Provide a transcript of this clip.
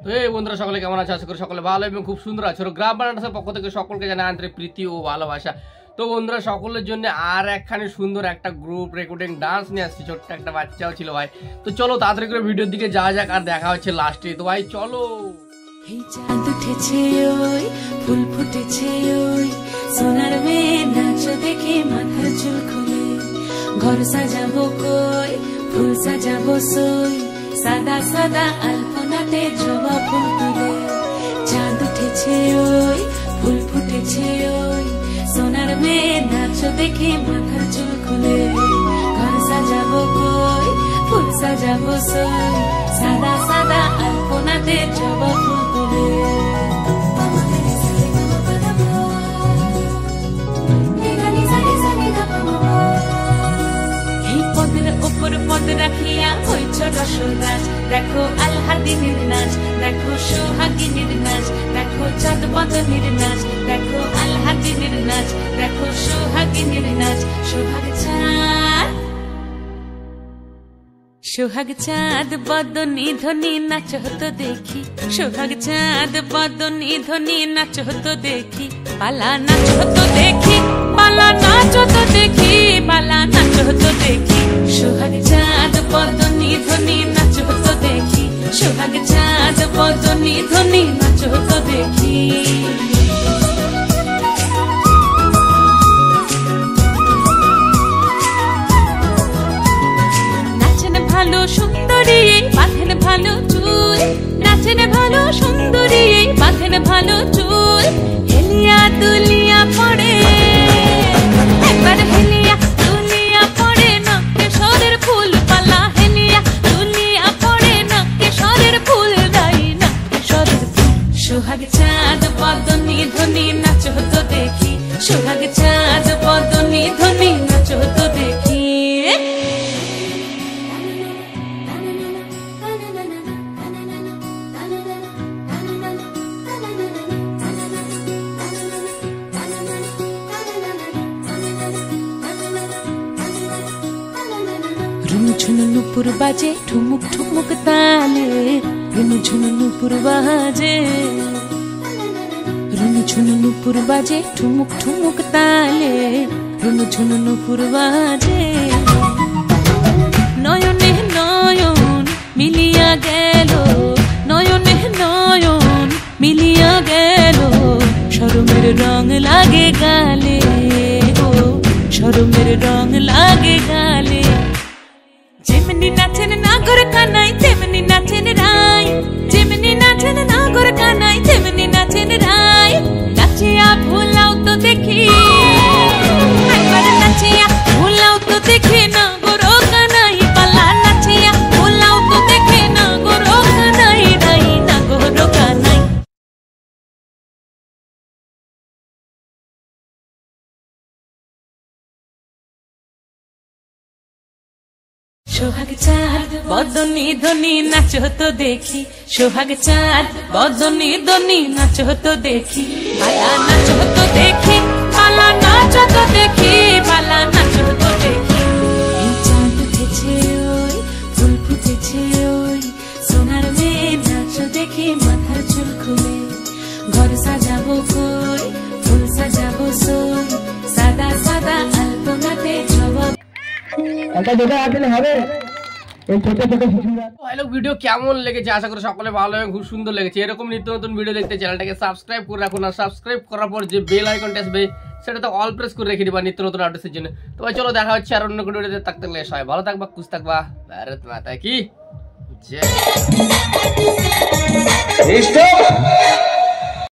তো এই বন্ধুরা সকলে কেমন আছে? আশা করি সকলে ভালো এবং খুব সুন্দর আছে। গ্রাম বাংলাদেশের পক্ষ থেকে সকলকে জানাই আন্তরিক প্রীতি ও ভালোবাসা। তো বন্ধুরা সকলের জন্য আর একখানি সুন্দর একটা গ্রুপ রেকর্ডিং ডান্স নিয়ে আসছি। ছোট্ট একটা বাচ্চাও ছিল ভাই। তো চলো তাড়াতাড়ি করে ভিডিওর দিকে যাওয়া যাক, আর দেখা হচ্ছে লাস্টে। তো ভাই চলো। এই চাঁদ উঠেছে ওই ফুল ফুটেছে ওই সোনার মেয়ে নাচ দেখে মাথার চুল খুলে ঘর সাজাবো কই ফুল সাজাবো সই সাদা সাদা আলপনাতে জবা ফুল তুলে চাঁদ উঠেছে ওই ফুল ফুটেছে ওই সোনার মেয়ে নাচ দেখে মাথার চুল খুলে ঘর সাজাবো কই ফুল সাজাবো সই সাদা সাদা আলপনাতে জবা ফুল তুলে এই পদের ওপর পদ রাখিয়া হইছ রসরাজ দেখো আলহাদিনের নাচ দেখো সোহাগিনীর নাচ দেখো চাঁদ বদনের নাচ দেখো আলহাদিনের নাচ দেখো সোহাগিনীর নাচ সোহাগ চাঁদ বদনী ধ্বনি নাচ হতো দেখি সোহাগ চাঁদ বদনী ধ্বনি নাচ হতো দেখি পালা নাচ হতো দেখি পালা নাচ হতো দেখি পালা নাচ হতো দেখি সোহাগ চাঁদ বদনী ধ্বনি নাচ হতো দেখি সোহাগ চাঁদ বদনী ধ্বনি নাচ হতো দেখি ভালো সুন্দরী বাঁধেন ভালো চুল নাচেন ভালো সুন্দরী বাঁধেন ভালো চুল হেলিয়া দুলিয়া পড়ে একবার হেলিয়া দুলিয়া পড়ে না কেশরের ফুল পালা হেলিয়া দুলিয়া পড়ে না কেশরের ফুল দাই না কেশরের ফুল সোহাগ চাঁদ বদনী ধ্বনি নাচ হতো দেখি সোহাগ চাঁদ বদনী ধ্বনি নাচ হতো দেখি ঝুনু নুপুর বাজে ঠুমুক ঠুমুক তালে রুনু ঝুনু নুপুর বাজে রুনু ঝুনু নুপুর বাজে ঠুমুক ঠুমুক তালে রুনু ঝুনু নুপুর বাজে নয়নে নয়ন মিলিয়া গেল নয়নে নয়ন মিলিয়া গেল শরমের রং লাগে গালে ও শরমের রং লাগে গালে যেমনি নাচেন নাগর কানাই তেমনি নাচেন রাই যেমনি নাচেন নাগর কানাই তেমনি নাচেন রাই নাচিয়া ভুলাও তো দেখি একবার নাচিয়া ভুলাও তো দেখি নাগর কানাই পালা নাচিয়া ভুলাও তো দেখি নাগর কানাই রাই নাগর কানাই সোহাগ চাঁদ বদনী ধ্বনি নাচ হতো দেখি সোহাগ চাঁদ বদনী ধ্বনি নাচ হতো দেখি পালা নাচ হতো দেখি পালা নাচ হতো দেখি পালা নাচ হতো দেখি এই চাঁদ উঠেছে ওই ফুল ফুটেছে ওই সোনার মেয়ে নাচ দেখি মাথার চুল খুলে ঘর সাজাবো কই ফুল সাজাবো সই সাদা সাদা আলপনাতে জবা ভিডিও কেমন লেগেছে আশা করি সকলে ভালো এবং খুব সুন্দর লেগেছে। এরকম নিত্য নতুন ভিডিও দেখতে চ্যানেলটাকে সাবস্ক্রাইব করে রাখুন, আর সাবস্ক্রাইব করার পর যে বেল আইকনটা আসবে সেটাতে অল প্রেস করে রেখে দিবা নিত্য নতুন আপডেটসের জন্য। তো ভাই চলো দেখা হচ্ছে আর অন্য কোনো ভিডিওতে। থাকতে গেলে সবাই ভালো থাকবা, খুশ থাকবা। ভারত মাতা কি জয়।